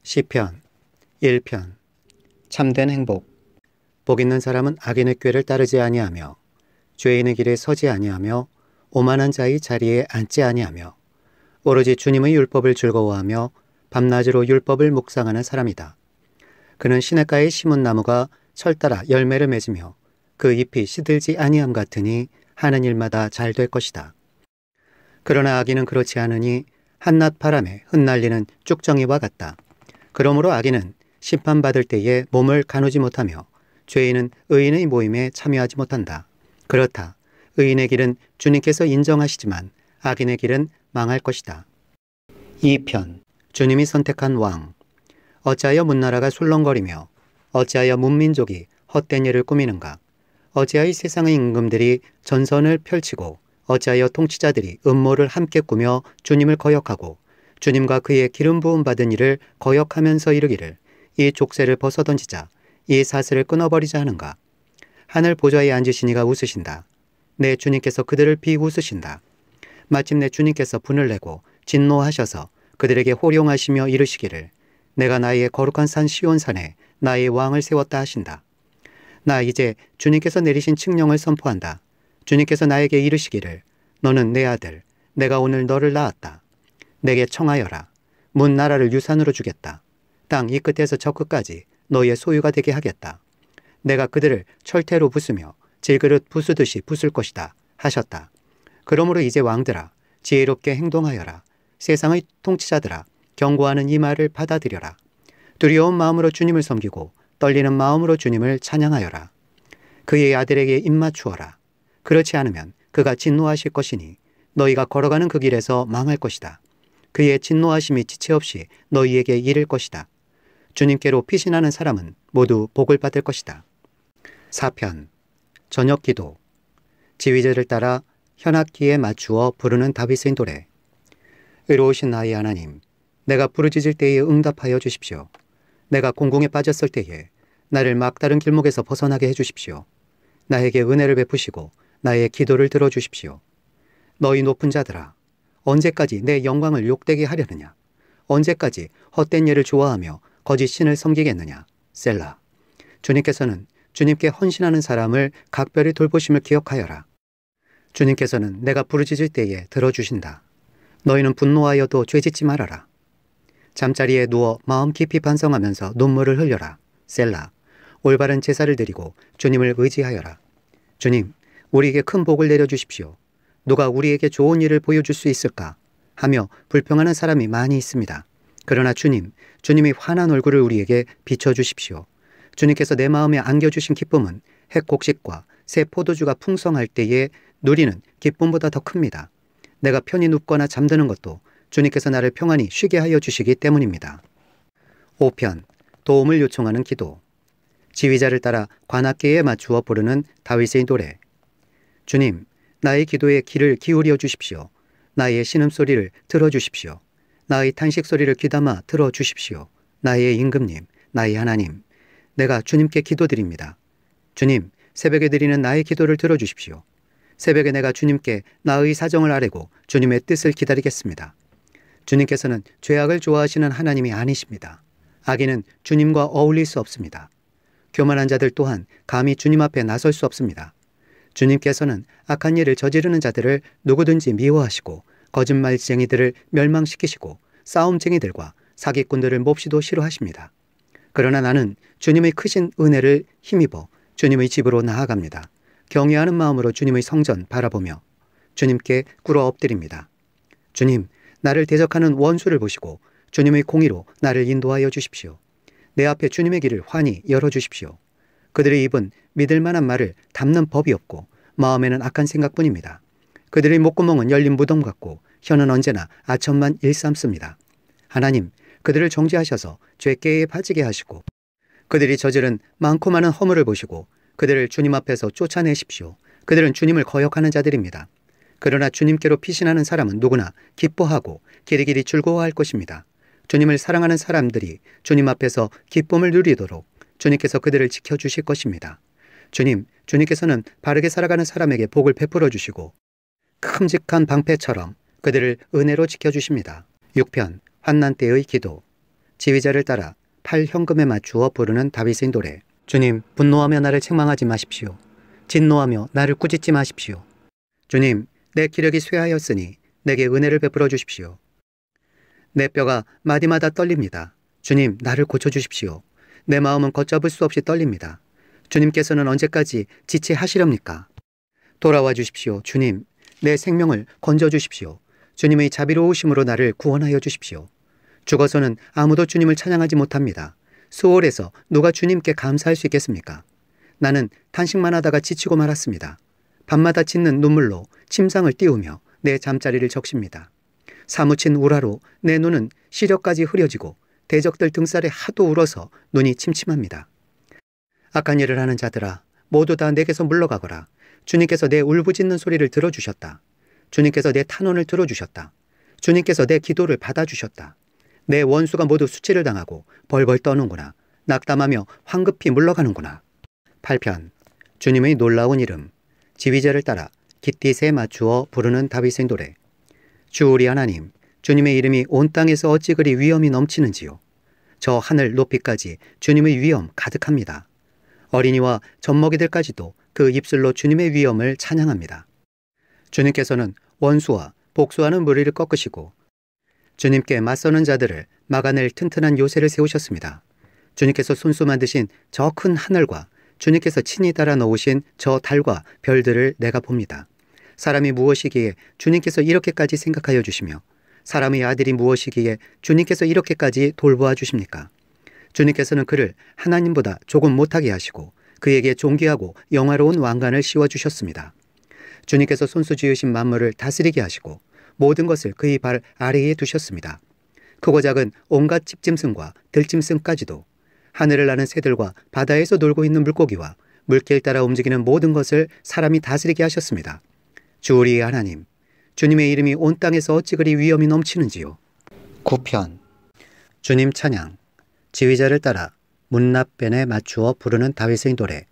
시편 1편. 참된 행복. 복 있는 사람은 악인의 꾀를 따르지 아니하며 죄인의 길에 서지 아니하며 오만한 자의 자리에 앉지 아니하며 오로지 주님의 율법을 즐거워하며 밤낮으로 율법을 묵상하는 사람이다. 그는 시냇가에 심은 나무가 철 따라 열매를 맺으며 그 잎이 시들지 아니함 같으니 하는 일마다 잘 될 것이다. 그러나 악인은 그렇지 않으니 한낮 바람에 흩날리는 쭉정이와 같다. 그러므로 악인은 심판받을 때에 몸을 가누지 못하며 죄인은 의인의 모임에 참여하지 못한다. 그렇다. 의인의 길은 주님께서 인정하시지만 악인의 길은 망할 것이다. 2편. 주님이 선택한 왕. 어찌하여 문나라가 술렁거리며 어찌하여 문민족이 헛된 일을 꾸미는가. 어찌하여 세상의 임금들이 전선을 펼치고 어찌하여 통치자들이 음모를 함께 꾸며 주님을 거역하고 주님과 그의 기름 부음 받은 이를 거역하면서 이르기를 이 족쇄를 벗어던지자 이 사슬을 끊어버리자 하는가. 하늘 보좌에 앉으시니가 웃으신다. 내 주님께서 그들을 비웃으신다. 마침내 주님께서 분을 내고 진노하셔서 그들에게 호령하시며 이르시기를 내가 나의 거룩한 산 시온산에 나의 왕을 세웠다 하신다. 나 이제 주님께서 내리신 칙령을 선포한다. 주님께서 나에게 이르시기를 너는 내 아들, 내가 오늘 너를 낳았다. 내게 청하여라. 문 나라를 유산으로 주겠다. 땅 이 끝에서 저 끝까지 너의 소유가 되게 하겠다. 내가 그들을 철퇴로 부수며 질그릇 부수듯이 부술 것이다 하셨다. 그러므로 이제 왕들아 지혜롭게 행동하여라. 세상의 통치자들아 경고하는 이 말을 받아들여라. 두려운 마음으로 주님을 섬기고 떨리는 마음으로 주님을 찬양하여라. 그의 아들에게 입맞추어라. 그렇지 않으면 그가 진노하실 것이니 너희가 걸어가는 그 길에서 망할 것이다. 그의 진노하심이 지체 없이 너희에게 이를 것이다. 주님께로 피신하는 사람은 모두 복을 받을 것이다. 4편. 저녁 기도. 지휘자를 따라 현악기에 맞추어 부르는 다윗의 노래. 의로우신 나의 하나님, 내가 부르짖을 때에 응답하여 주십시오. 내가 공공에 빠졌을 때에 나를 막다른 길목에서 벗어나게 해주십시오. 나에게 은혜를 베푸시고 나의 기도를 들어주십시오. 너희 높은 자들아, 언제까지 내 영광을 욕되게 하려느냐? 언제까지 헛된 일을 좋아하며 거짓 신을 섬기겠느냐? 셀라. 주님께서는 주님께 헌신하는 사람을 각별히 돌보심을 기억하여라. 주님께서는 내가 부르짖을 때에 들어주신다. 너희는 분노하여도 죄짓지 말아라. 잠자리에 누워 마음 깊이 반성하면서 눈물을 흘려라. 셀라. 올바른 제사를 드리고 주님을 의지하여라. 주님, 우리에게 큰 복을 내려주십시오. 누가 우리에게 좋은 일을 보여줄 수 있을까 하며 불평하는 사람이 많이 있습니다. 그러나 주님이 환한 얼굴을 우리에게 비춰주십시오. 주님께서 내 마음에 안겨주신 기쁨은 핵곡식과 새 포도주가 풍성할 때에 누리는 기쁨보다 더 큽니다. 내가 편히 눕거나 잠드는 것도 주님께서 나를 평안히 쉬게 하여 주시기 때문입니다. 5편. 도움을 요청하는 기도. 지휘자를 따라 관악기에 맞추어 부르는 다윗의 노래. 주님, 나의 기도에 귀를 기울여 주십시오. 나의 신음소리를 들어주십시오. 나의 탄식소리를 귀담아 들어주십시오. 나의 임금님, 나의 하나님, 내가 주님께 기도드립니다. 주님, 새벽에 드리는 나의 기도를 들어주십시오. 새벽에 내가 주님께 나의 사정을 아뢰고 주님의 뜻을 기다리겠습니다. 주님께서는 죄악을 좋아하시는 하나님이 아니십니다. 악인은 주님과 어울릴 수 없습니다. 교만한 자들 또한 감히 주님 앞에 나설 수 없습니다. 주님께서는 악한 일을 저지르는 자들을 누구든지 미워하시고 거짓말쟁이들을 멸망시키시고 싸움쟁이들과 사기꾼들을 몹시도 싫어하십니다. 그러나 나는 주님의 크신 은혜를 힘입어 주님의 집으로 나아갑니다. 경외하는 마음으로 주님의 성전 바라보며 주님께 꿇어 엎드립니다. 주님, 나를 대적하는 원수를 보시고 주님의 공의로 나를 인도하여 주십시오. 내 앞에 주님의 길을 환히 열어주십시오. 그들의 입은 믿을 만한 말을 담는 법이 없고 마음에는 악한 생각뿐입니다. 그들의 목구멍은 열린 무덤 같고 혀는 언제나 아첨만 일삼습니다. 하나님, 그들을 정죄하셔서 죄께에 빠지게 하시고 그들이 저지른 많고 많은 허물을 보시고 그들을 주님 앞에서 쫓아내십시오. 그들은 주님을 거역하는 자들입니다. 그러나 주님께로 피신하는 사람은 누구나 기뻐하고 길이길이 즐거워할 것입니다. 주님을 사랑하는 사람들이 주님 앞에서 기쁨을 누리도록 주님께서 그들을 지켜주실 것입니다. 주님께서는 바르게 살아가는 사람에게 복을 베풀어 주시고 큼직한 방패처럼 그들을 은혜로 지켜주십니다. 6편. 환난 때의 기도. 지휘자를 따라 팔 현금에 맞추어 부르는 다윗의 노래. 주님, 분노하며 나를 책망하지 마십시오. 진노하며 나를 꾸짖지 마십시오. 주님, 내 기력이 쇠하였으니 내게 은혜를 베풀어 주십시오. 내 뼈가 마디마다 떨립니다. 주님, 나를 고쳐주십시오. 내 마음은 걷잡을 수 없이 떨립니다. 주님께서는 언제까지 지체하시렵니까? 돌아와 주십시오. 주님, 내 생명을 건져주십시오. 주님의 자비로우심으로 나를 구원하여 주십시오. 죽어서는 아무도 주님을 찬양하지 못합니다. 수월에서 누가 주님께 감사할 수 있겠습니까? 나는 탄식만 하다가 지치고 말았습니다. 밤마다 짖는 눈물로 침상을 띄우며 내 잠자리를 적십니다. 사무친 우라로 내 눈은 시력까지 흐려지고 대적들 등살에 하도 울어서 눈이 침침합니다. 악한 일을 하는 자들아, 모두 다 내게서 물러가거라. 주님께서 내 울부짖는 소리를 들어주셨다. 주님께서 내 탄원을 들어주셨다. 주님께서 내 기도를 받아주셨다. 내 원수가 모두 수치를 당하고 벌벌 떠는구나. 낙담하며 황급히 물러가는구나. 8편. 주님의 놀라운 이름. 지휘자를 따라 깃딧에 맞추어 부르는 다윗의 노래. 주 우리 하나님, 주님의 이름이 온 땅에서 어찌 그리 위엄이 넘치는지요. 저 하늘 높이까지 주님의 위엄 가득합니다. 어린이와 젖먹이들까지도 그 입술로 주님의 위엄을 찬양합니다. 주님께서는 원수와 복수하는 무리를 꺾으시고 주님께 맞서는 자들을 막아낼 튼튼한 요새를 세우셨습니다. 주님께서 손수 만드신 저 큰 하늘과 주님께서 친히 따라 놓으신 저 달과 별들을 내가 봅니다. 사람이 무엇이기에 주님께서 이렇게까지 생각하여 주시며 사람의 아들이 무엇이기에 주님께서 이렇게까지 돌보아 주십니까? 주님께서는 그를 하나님보다 조금 못하게 하시고 그에게 존귀하고 영화로운 왕관을 씌워주셨습니다. 주님께서 손수 지으신 만물을 다스리게 하시고 모든 것을 그의 발 아래에 두셨습니다. 크고 작은 온갖 집짐승과 들짐승까지도 하늘을 나는 새들과 바다에서 놀고 있는 물고기와 물길 따라 움직이는 모든 것을 사람이 다스리게 하셨습니다. 주 우리의 하나님, 주님의 이름이 온 땅에서 어찌 그리 위엄이 넘치는지요. 9편. 주님 찬양. 지휘자를 따라 문납변에 맞추어 부르는 다윗의 노래.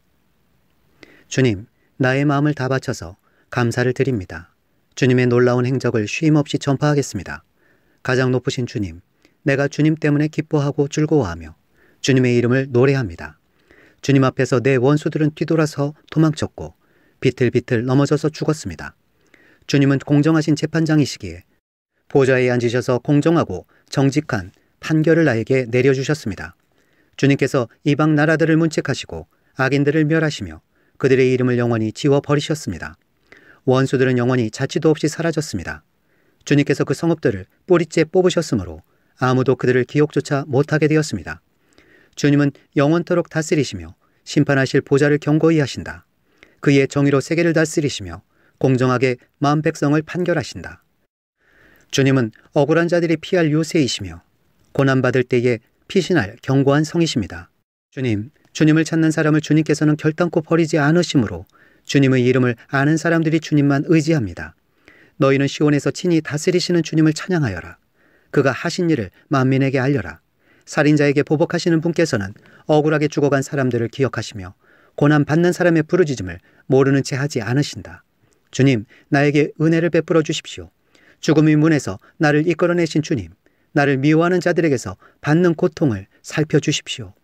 주님, 나의 마음을 다 바쳐서 감사를 드립니다. 주님의 놀라운 행적을 쉼없이 전파하겠습니다. 가장 높으신 주님, 내가 주님 때문에 기뻐하고 즐거워하며 주님의 이름을 노래합니다. 주님 앞에서 내 원수들은 뒤돌아서 도망쳤고 비틀비틀 넘어져서 죽었습니다. 주님은 공정하신 재판장이시기에 보좌에 앉으셔서 공정하고 정직한 판결을 나에게 내려주셨습니다. 주님께서 이방 나라들을 문책하시고 악인들을 멸하시며 그들의 이름을 영원히 지워버리셨습니다. 원수들은 영원히 자취도 없이 사라졌습니다. 주님께서 그 성읍들을 뿌리째 뽑으셨으므로 아무도 그들을 기억조차 못하게 되었습니다. 주님은 영원토록 다스리시며 심판하실 보좌를 견고히 하신다. 그의 정의로 세계를 다스리시며 공정하게 마음 백성을 판결하신다. 주님은 억울한 자들이 피할 요새이시며 고난받을 때에 피신할 견고한 성이십니다. 주님, 주님을 찾는 사람을 주님께서는 결단코 버리지 않으시므로 주님의 이름을 아는 사람들이 주님만 의지합니다. 너희는 시온에서 친히 다스리시는 주님을 찬양하여라. 그가 하신 일을 만민에게 알려라. 살인자에게 보복하시는 분께서는 억울하게 죽어간 사람들을 기억하시며 고난받는 사람의 부르짖음을 모르는 채 하지 않으신다. 주님, 나에게 은혜를 베풀어 주십시오. 죽음의 문에서 나를 이끌어내신 주님, 나를 미워하는 자들에게서 받는 고통을 살펴주십시오.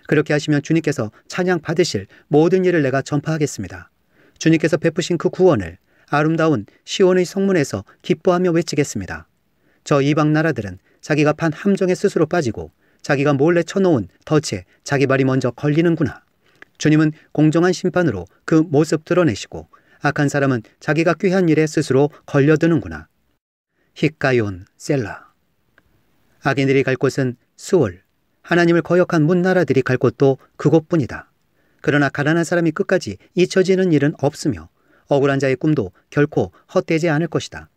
그렇게 하시면 주님께서 찬양 받으실 모든 일을 내가 전파하겠습니다. 주님께서 베푸신 그 구원을 아름다운 시온의 성문에서 기뻐하며 외치겠습니다. 저 이방 나라들은 자기가 판 함정에 스스로 빠지고 자기가 몰래 쳐놓은 덫에 자기 발이 먼저 걸리는구나. 주님은 공정한 심판으로 그 모습 드러내시고 악한 사람은 자기가 꾀한 일에 스스로 걸려드는구나. 히카yon 셀라. 악인들이 갈 곳은 수월, 하나님을 거역한 문나라들이 갈 곳도 그곳뿐이다. 그러나 가난한 사람이 끝까지 잊혀지는 일은 없으며 억울한 자의 꿈도 결코 헛되지 않을 것이다.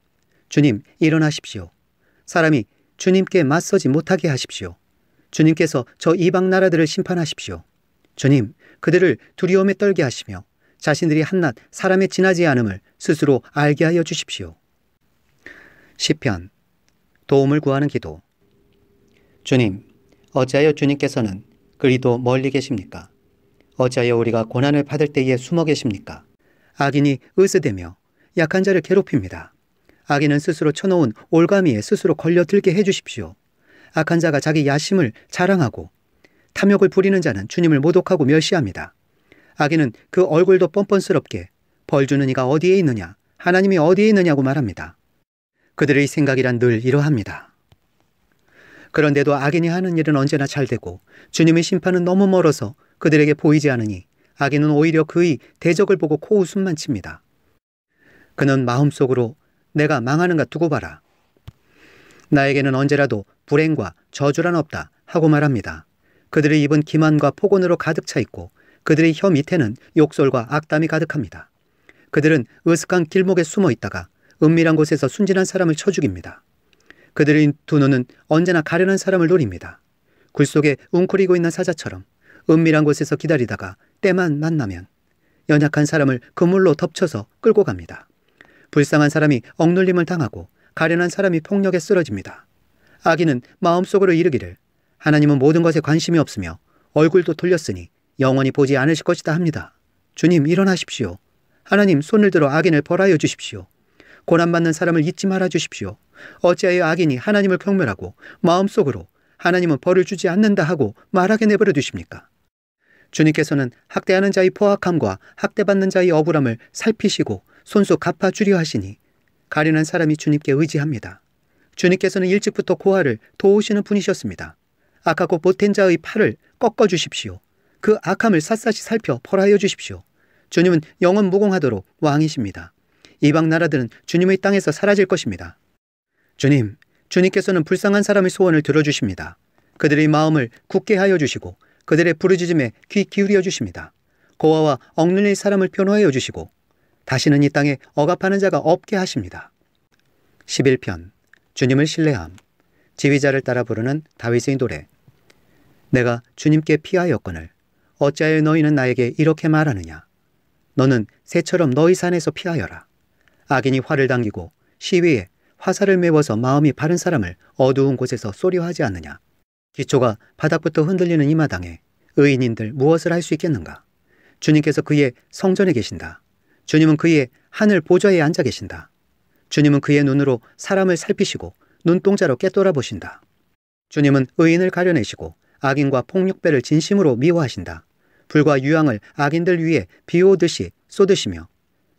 주님, 일어나십시오. 사람이 주님께 맞서지 못하게 하십시오. 주님께서 저 이방 나라들을 심판하십시오. 주님, 그들을 두려움에 떨게 하시며 자신들이 한낱 사람에 지나지 않음을 스스로 알게 하여 주십시오. 시편. 도움을 구하는 기도. 주님, 어찌하여 주님께서는 그리도 멀리 계십니까? 어찌하여 우리가 고난을 받을 때에 숨어 계십니까? 악인이 으스대며 약한 자를 괴롭힙니다. 악인은 스스로 쳐놓은 올가미에 스스로 걸려들게 해주십시오. 악한 자가 자기 야심을 자랑하고 탐욕을 부리는 자는 주님을 모독하고 멸시합니다. 악인은 그 얼굴도 뻔뻔스럽게 벌 주는 이가 어디에 있느냐, 하나님이 어디에 있느냐고 말합니다. 그들의 생각이란 늘 이러합니다. 그런데도 악인이 하는 일은 언제나 잘 되고 주님의 심판은 너무 멀어서 그들에게 보이지 않으니 악인은 오히려 그의 대적을 보고 코웃음만 칩니다. 그는 마음속으로 내가 망하는가 두고 봐라. 나에게는 언제라도 불행과 저주란 없다 하고 말합니다. 그들의 입은 기만과 폭언으로 가득 차 있고 그들의 혀 밑에는 욕설과 악담이 가득합니다. 그들은 으슥한 길목에 숨어 있다가 은밀한 곳에서 순진한 사람을 쳐 죽입니다. 그들의 두 눈은 언제나 가련한 사람을 노립니다. 굴 속에 웅크리고 있는 사자처럼 은밀한 곳에서 기다리다가 때만 만나면 연약한 사람을 그물로 덮쳐서 끌고 갑니다. 불쌍한 사람이 억눌림을 당하고 가련한 사람이 폭력에 쓰러집니다. 악인은 마음속으로 이르기를 하나님은 모든 것에 관심이 없으며 얼굴도 돌렸으니 영원히 보지 않으실 것이다 합니다. 주님 일어나십시오. 하나님 손을 들어 악인을 벌하여 주십시오. 고난받는 사람을 잊지 말아 주십시오. 어찌하여 악인이 하나님을 경멸하고 마음속으로 하나님은 벌을 주지 않는다 하고 말하게 내버려 두십니까? 주님께서는 학대하는 자의 포악함과 학대받는 자의 억울함을 살피시고 손수 갚아주려 하시니 가련한 사람이 주님께 의지합니다. 주님께서는 일찍부터 고아를 도우시는 분이셨습니다. 악하고 보탠 자의 팔을 꺾어 주십시오. 그 악함을 샅샅이 살펴 벌하여 주십시오. 주님은 영원 무공하도록 왕이십니다. 이방 나라들은 주님의 땅에서 사라질 것입니다. 주님께서는 불쌍한 사람의 소원을 들어주십니다. 그들의 마음을 굳게 하여 주시고 그들의 부르짖음에 귀 기울여 주십니다. 고아와 억눌린 사람을 변호하여 주시고 다시는 이 땅에 억압하는 자가 없게 하십니다. 11편 주님을 신뢰함. 지휘자를 따라 부르는 다윗의 노래. 내가 주님께 피하였거늘 어찌하여 너희는 나에게 이렇게 말하느냐. 너는 새처럼 너희 산에서 피하여라. 악인이 활을 당기고 시위에 화살을 메워서 마음이 바른 사람을 어두운 곳에서 쏘려 하지 않느냐. 기초가 바닥부터 흔들리는 이 마당에 의인인들 무엇을 할 수 있겠는가. 주님께서 그의 성전에 계신다. 주님은 그의 하늘 보좌에 앉아 계신다. 주님은 그의 눈으로 사람을 살피시고 눈동자로 꿰돌아 보신다. 주님은 의인을 가려내시고 악인과 폭력배를 진심으로 미워하신다. 불과 유황을 악인들 위에 비오듯이 쏟으시며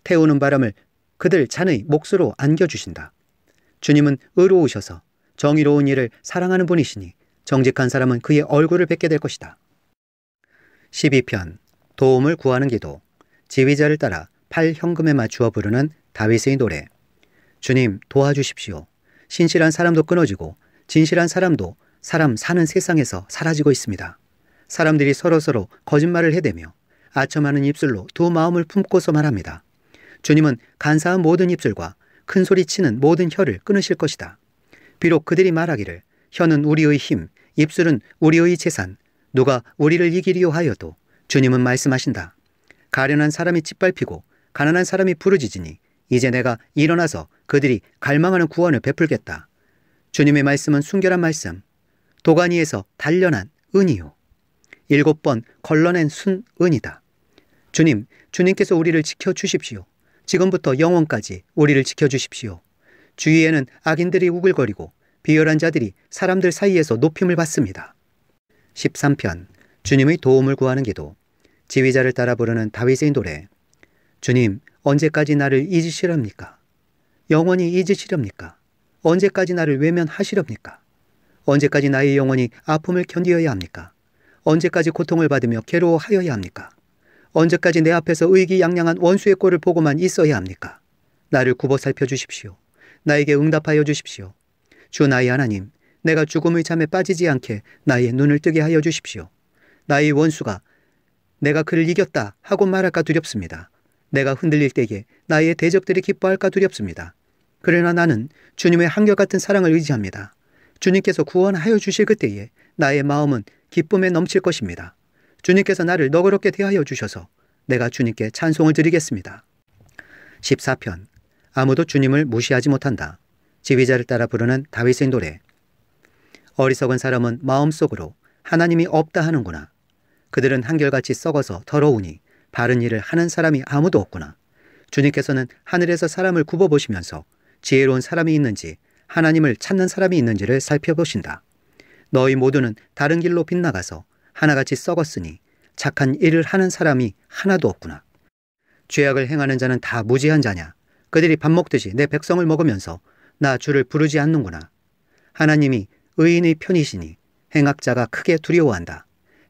태우는 바람을 그들 잔의 몫으로 안겨주신다. 주님은 의로우셔서 정의로운 일을 사랑하는 분이시니 정직한 사람은 그의 얼굴을 뵙게 될 것이다. 12편 도움을 구하는 기도. 지휘자를 따라 팔 현금에 맞추어 부르는 다윗의 노래. 주님 도와주십시오. 신실한 사람도 끊어지고 진실한 사람도 사람 사는 세상에서 사라지고 있습니다. 사람들이 서로서로 거짓말을 해대며 아첨하는 입술로 두 마음을 품고서 말합니다. 주님은 간사한 모든 입술과 큰 소리 치는 모든 혀를 끊으실 것이다. 비록 그들이 말하기를 혀는 우리의 힘, 입술은 우리의 재산, 누가 우리를 이기리요 하여도 주님은 말씀하신다. 가련한 사람이 짓밟히고 가난한 사람이 부르짖으니 이제 내가 일어나서 그들이 갈망하는 구원을 베풀겠다. 주님의 말씀은 순결한 말씀, 도가니에서 단련한 은이요. 7번 걸러낸 순은이다. 주님께서 우리를 지켜주십시오. 지금부터 영원까지 우리를 지켜주십시오. 주위에는 악인들이 우글거리고 비열한 자들이 사람들 사이에서 높임을 받습니다. 13편 주님의 도움을 구하는 기도. 지휘자를 따라 부르는 다윗의 노래. 주님 언제까지 나를 잊으시렵니까? 영원히 잊으시렵니까? 언제까지 나를 외면하시렵니까? 언제까지 나의 영혼이 아픔을 견디어야 합니까? 언제까지 고통을 받으며 괴로워하여야 합니까? 언제까지 내 앞에서 의기양양한 원수의 꼴을 보고만 있어야 합니까? 나를 굽어 살펴주십시오. 나에게 응답하여 주십시오. 주 나의 하나님, 내가 죽음의 잠에 빠지지 않게 나의 눈을 뜨게 하여 주십시오. 나의 원수가 내가 그를 이겼다 하고 말할까 두렵습니다. 내가 흔들릴 때에 나의 대적들이 기뻐할까 두렵습니다. 그러나 나는 주님의 한결같은 사랑을 의지합니다. 주님께서 구원하여 주실 그때에 나의 마음은 기쁨에 넘칠 것입니다. 주님께서 나를 너그럽게 대하여 주셔서 내가 주님께 찬송을 드리겠습니다. 14편 아무도 주님을 무시하지 못한다. 지휘자를 따라 부르는 다윗의 노래. 어리석은 사람은 마음속으로 하나님이 없다 하는구나. 그들은 한결같이 썩어서 더러우니 바른 일을 하는 사람이 아무도 없구나. 주님께서는 하늘에서 사람을 굽어보시면서 지혜로운 사람이 있는지 하나님을 찾는 사람이 있는지를 살펴보신다. 너희 모두는 다른 길로 빗나가서 하나같이 썩었으니 착한 일을 하는 사람이 하나도 없구나. 죄악을 행하는 자는 다 무지한 자냐. 그들이 밥 먹듯이 내 백성을 먹으면서 나 주를 부르지 않는구나. 하나님이 의인의 편이시니 행악자가 크게 두려워한다.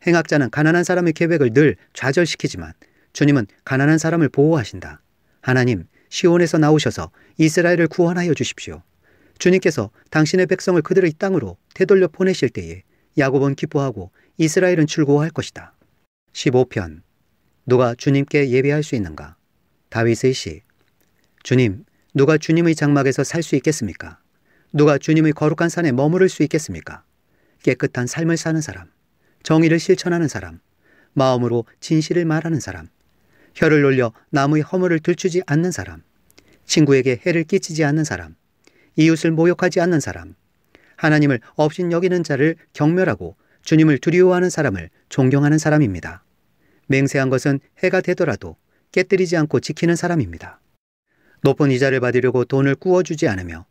행악자는 가난한 사람의 계획을 늘 좌절시키지만 주님은 가난한 사람을 보호하신다. 하나님, 시온에서 나오셔서 이스라엘을 구원하여 주십시오. 주님께서 당신의 백성을 그들의 땅으로 되돌려 보내실 때에 야곱은 기뻐하고 이스라엘은 즐거워할 것이다. 15편. 누가 주님께 예배할 수 있는가? 다윗의 시. 주님, 누가 주님의 장막에서 살 수 있겠습니까? 누가 주님의 거룩한 산에 머무를 수 있겠습니까? 깨끗한 삶을 사는 사람, 정의를 실천하는 사람, 마음으로 진실을 말하는 사람, 혀를 놀려 남의 허물을 들추지 않는 사람, 친구에게 해를 끼치지 않는 사람, 이웃을 모욕하지 않는 사람, 하나님을 업신여기는 자를 경멸하고 주님을 두려워하는 사람을 존경하는 사람입니다. 맹세한 것은 해가 되더라도 깨뜨리지 않고 지키는 사람입니다. 높은 이자를 받으려고 돈을 꾸어주지 않으며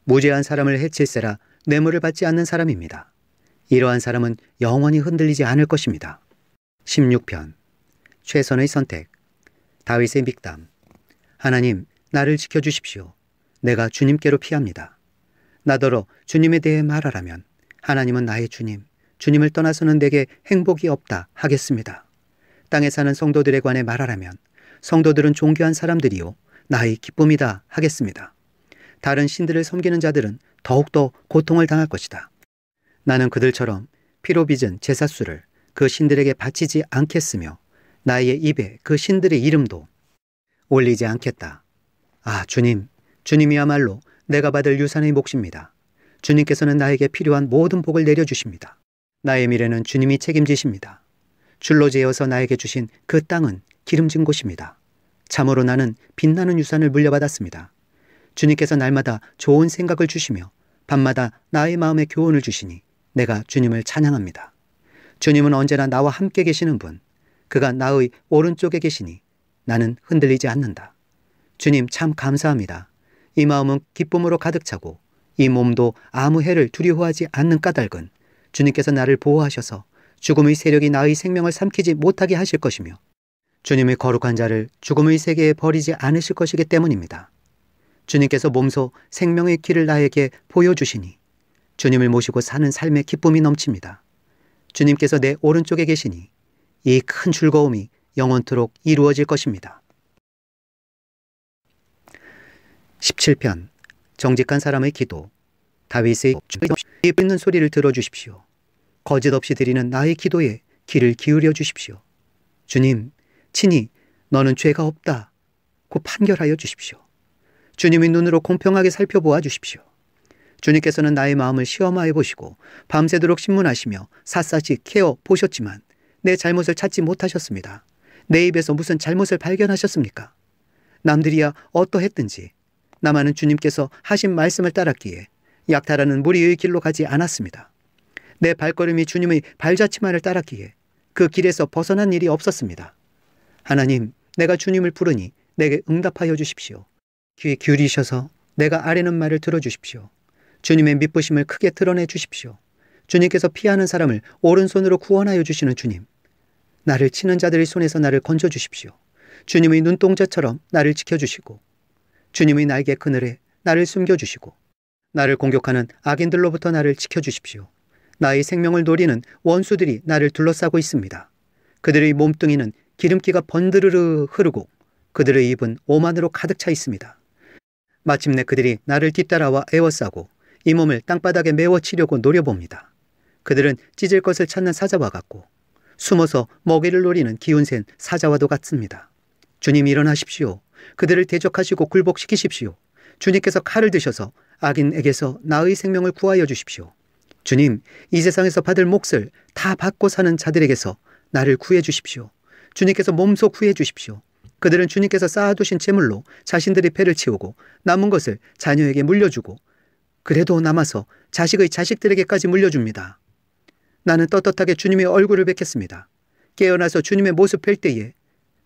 무죄한 사람을 해칠세라 뇌물을 받지 않는 사람입니다. 이러한 사람은 영원히 흔들리지 않을 것입니다. 16편. 최선의 선택. 다윗의 믹담. 하나님, 나를 지켜주십시오. 내가 주님께로 피합니다. 나더러 주님에 대해 말하라면 하나님은 나의 주님, 주님을 떠나서는 내게 행복이 없다 하겠습니다. 땅에 사는 성도들에 관해 말하라면 성도들은 존귀한 사람들이요 나의 기쁨이다 하겠습니다. 다른 신들을 섬기는 자들은 더욱더 고통을 당할 것이다. 나는 그들처럼 피로 빚은 제사수를 그 신들에게 바치지 않겠으며 나의 입에 그 신들의 이름도 올리지 않겠다. 아, 주님, 주님이야말로 내가 받을 유산의 몫입니다. 주님께서는 나에게 필요한 모든 복을 내려주십니다. 나의 미래는 주님이 책임지십니다. 줄로 재어서 나에게 주신 그 땅은 기름진 곳입니다. 참으로 나는 빛나는 유산을 물려받았습니다. 주님께서 날마다 좋은 생각을 주시며 밤마다 나의 마음에 교훈을 주시니 내가 주님을 찬양합니다. 주님은 언제나 나와 함께 계시는 분, 그가 나의 오른쪽에 계시니 나는 흔들리지 않는다. 주님 참 감사합니다. 이 마음은 기쁨으로 가득 차고 이 몸도 아무 해를 두려워하지 않는 까닭은 주님께서 나를 보호하셔서 죽음의 세력이 나의 생명을 삼키지 못하게 하실 것이며 주님의 거룩한 자를 죽음의 세계에 버리지 않으실 것이기 때문입니다. 주님께서 몸소 생명의 길을 나에게 보여주시니 주님을 모시고 사는 삶의 기쁨이 넘칩니다. 주님께서 내 오른쪽에 계시니 이 큰 즐거움이 영원토록 이루어질 것입니다. 17편. 정직한 사람의 기도. 다윗의 입 있는 소리를 들어주십시오. 거짓 없이 드리는 나의 기도에 귀를 기울여 주십시오. 주님, 친히 너는 죄가 없다 고 판결하여 주십시오. 주님의 눈으로 공평하게 살펴보아 주십시오. 주님께서는 나의 마음을 시험하여 보시고 밤새도록 신문하시며 샅샅이 캐어 보셨지만 내 잘못을 찾지 못하셨습니다. 내 입에서 무슨 잘못을 발견하셨습니까? 남들이야 어떠했든지 나만은 주님께서 하신 말씀을 따랐기에 약탈하는 무리의 길로 가지 않았습니다. 내 발걸음이 주님의 발자취만을 따랐기에 그 길에서 벗어난 일이 없었습니다. 하나님, 내가 주님을 부르니 내게 응답하여 주십시오. 귀 기울이셔서 내가 아뢰는 말을 들어주십시오. 주님의 미쁘심을 크게 드러내 주십시오. 주님께서 피하는 사람을 오른손으로 구원하여 주시는 주님. 나를 치는 자들의 손에서 나를 건져 주십시오. 주님의 눈동자처럼 나를 지켜주시고 주님의 날개 그늘에 나를 숨겨주시고 나를 공격하는 악인들로부터 나를 지켜주십시오. 나의 생명을 노리는 원수들이 나를 둘러싸고 있습니다. 그들의 몸뚱이는 기름기가 번드르르 흐르고 그들의 입은 오만으로 가득 차 있습니다. 마침내 그들이 나를 뒤따라와 에워싸고 이 몸을 땅바닥에 메워치려고 노려봅니다. 그들은 찢을 것을 찾는 사자와 같고 숨어서 먹이를 노리는 기운센 사자와도 같습니다. 주님 일어나십시오. 그들을 대적하시고 굴복시키십시오. 주님께서 칼을 드셔서 악인에게서 나의 생명을 구하여 주십시오. 주님, 이 세상에서 받을 몫을 다 받고 사는 자들에게서 나를 구해 주십시오. 주님께서 몸소 구해 주십시오. 그들은 주님께서 쌓아두신 재물로 자신들의 배를 채우고 남은 것을 자녀에게 물려주고 그래도 남아서 자식의 자식들에게까지 물려줍니다. 나는 떳떳하게 주님의 얼굴을 뵙겠습니다. 깨어나서 주님의 모습 뵐 때에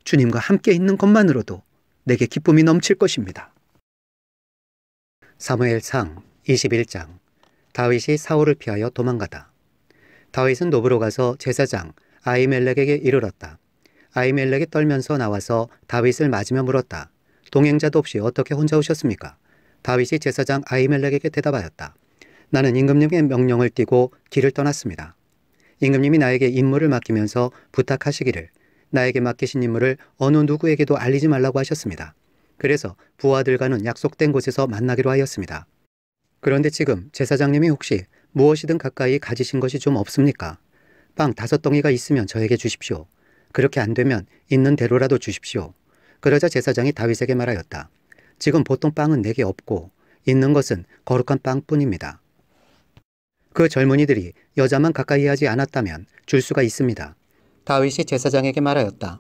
주님과 함께 있는 것만으로도 내게 기쁨이 넘칠 것입니다. 사무엘상 21장. 다윗이 사울을 피하여 도망가다. 다윗은 노브로 가서 제사장 아히멜렉에게 이르렀다. 아히멜렉이 떨면서 나와서 다윗을 맞으며 물었다. 동행자도 없이 어떻게 혼자 오셨습니까? 다윗이 제사장 아히멜렉에게 대답하였다. 나는 임금님의 명령을 띠고 길을 떠났습니다. 임금님이 나에게 임무를 맡기면서 부탁하시기를 나에게 맡기신 임무를 어느 누구에게도 알리지 말라고 하셨습니다. 그래서 부하들과는 약속된 곳에서 만나기로 하였습니다. 그런데 지금 제사장님이 혹시 무엇이든 가까이 가지신 것이 좀 없습니까? 빵 5덩이가 있으면 저에게 주십시오. 그렇게 안 되면 있는 대로라도 주십시오. 그러자 제사장이 다윗에게 말하였다. 지금 보통 빵은 내게 없고 있는 것은 거룩한 빵뿐입니다. 그 젊은이들이 여자만 가까이 하지 않았다면 줄 수가 있습니다. 다윗이 제사장에게 말하였다.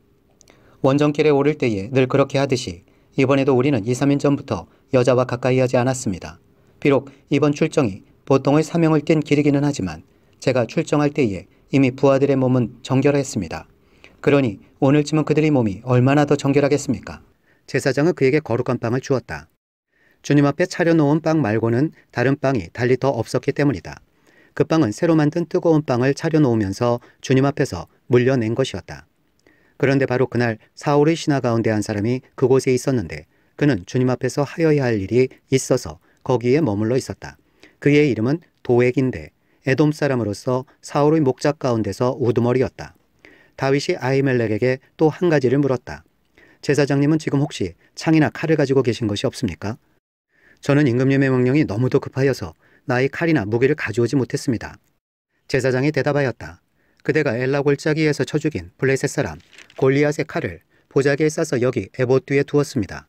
원정길에 오를 때에 늘 그렇게 하듯이 이번에도 우리는 2, 3일 전부터 여자와 가까이 하지 않았습니다. 비록 이번 출정이 보통의 사명을 띈 길이기는 하지만 제가 출정할 때에 이미 부하들의 몸은 정결했습니다. 그러니 오늘쯤은 그들의 몸이 얼마나 더 정결하겠습니까? 제사장은 그에게 거룩한 빵을 주었다. 주님 앞에 차려놓은 빵 말고는 다른 빵이 달리 더 없었기 때문이다. 그 빵은 새로 만든 뜨거운 빵을 차려놓으면서 주님 앞에서 물려낸 것이었다. 그런데 바로 그날 사울의 신하 가운데 한 사람이 그곳에 있었는데 그는 주님 앞에서 하여야 할 일이 있어서 거기에 머물러 있었다. 그의 이름은 도액인데 에돔 사람으로서 사울의 목자 가운데서 우두머리였다. 다윗이 아히멜렉에게 또 한 가지를 물었다. 제사장님은 지금 혹시 창이나 칼을 가지고 계신 것이 없습니까? 저는 임금님의 명령이 너무도 급하여서 나의 칼이나 무기를 가져오지 못했습니다. 제사장이 대답하였다. 그대가 엘라 골짜기에서 쳐 죽인 블레셋 사람 골리앗의 칼을 보자기에 싸서 여기 에봇 뒤에 두었습니다.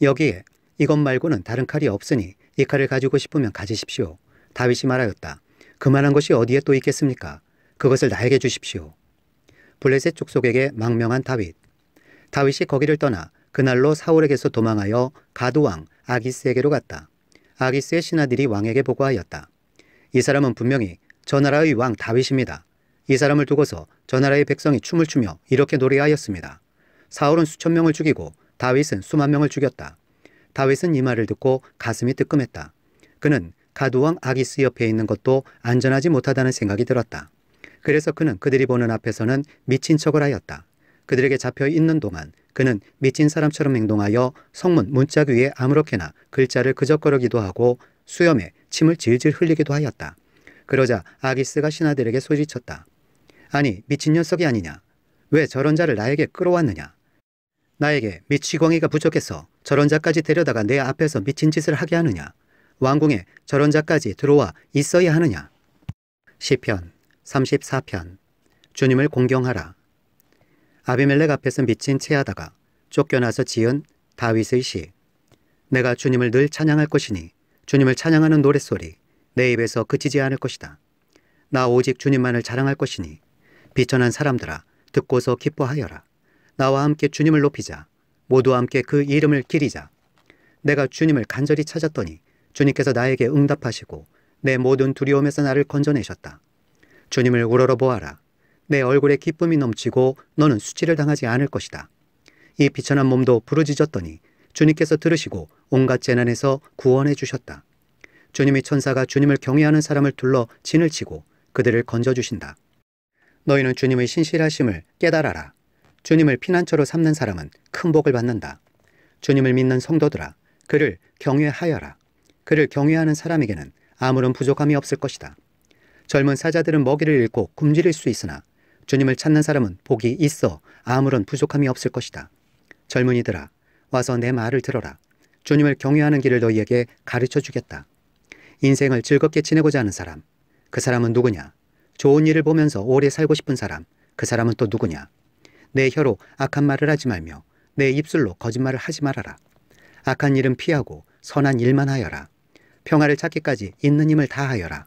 여기에 이것 말고는 다른 칼이 없으니 이 칼을 가지고 싶으면 가지십시오. 다윗이 말하였다. 그만한 것이 어디에 또 있겠습니까? 그것을 나에게 주십시오. 블레셋 족속에게 망명한 다윗. 다윗이 거기를 떠나 그날로 사울에게서 도망하여 가드왕 아기스에게로 갔다. 아기스의 신하들이 왕에게 보고하였다. 이 사람은 분명히 저 나라의 왕 다윗입니다. 이 사람을 두고서 저 나라의 백성이 춤을 추며 이렇게 노래하였습니다. 사울은 수천 명을 죽이고 다윗은 수만 명을 죽였다. 다윗은 이 말을 듣고 가슴이 뜨끔했다. 그는 가드왕 아기스 옆에 있는 것도 안전하지 못하다는 생각이 들었다. 그래서 그는 그들이 보는 앞에서는 미친 척을 하였다. 그들에게 잡혀 있는 동안 그는 미친 사람처럼 행동하여 성문 문짝 위에 아무렇게나 글자를 그적거리기도 하고 수염에 침을 질질 흘리기도 하였다. 그러자 아기스가 신하들에게 소리쳤다. 아니 미친 녀석이 아니냐. 왜 저런 자를 나에게 끌어왔느냐. 나에게 미치광이가 부족해서 저런 자까지 데려다가 내 앞에서 미친 짓을 하게 하느냐. 왕궁에 저런 자까지 들어와 있어야 하느냐. 시편 34편. 주님을 공경하라. 아비멜렉 앞에서 미친 채하다가 쫓겨나서 지은 다윗의 시. 내가 주님을 늘 찬양할 것이니 주님을 찬양하는 노랫소리 내 입에서 그치지 않을 것이다. 나 오직 주님만을 자랑할 것이니 비천한 사람들아 듣고서 기뻐하여라. 나와 함께 주님을 높이자. 모두와 함께 그 이름을 기리자. 내가 주님을 간절히 찾았더니 주님께서 나에게 응답하시고 내 모든 두려움에서 나를 건져내셨다. 주님을 우러러보아라. 내 얼굴에 기쁨이 넘치고 너는 수치를 당하지 않을 것이다. 이 비천한 몸도 부르짖었더니 주님께서 들으시고 온갖 재난에서 구원해 주셨다. 주님의 천사가 주님을 경외하는 사람을 둘러 진을 치고 그들을 건져주신다. 너희는 주님의 신실하심을 깨달아라. 주님을 피난처로 삼는 사람은 큰 복을 받는다. 주님을 믿는 성도들아, 그를 경외하여라. 그를 경외하는 사람에게는 아무런 부족함이 없을 것이다. 젊은 사자들은 먹이를 잃고 굶주릴 수 있으나 주님을 찾는 사람은 복이 있어 아무런 부족함이 없을 것이다. 젊은이들아, 와서 내 말을 들어라. 주님을 경외하는 길을 너희에게 가르쳐 주겠다. 인생을 즐겁게 지내고자 하는 사람, 그 사람은 누구냐? 좋은 일을 보면서 오래 살고 싶은 사람, 그 사람은 또 누구냐? 내 혀로 악한 말을 하지 말며 내 입술로 거짓말을 하지 말아라. 악한 일은 피하고 선한 일만 하여라. 평화를 찾기까지 있는 힘을 다하여라.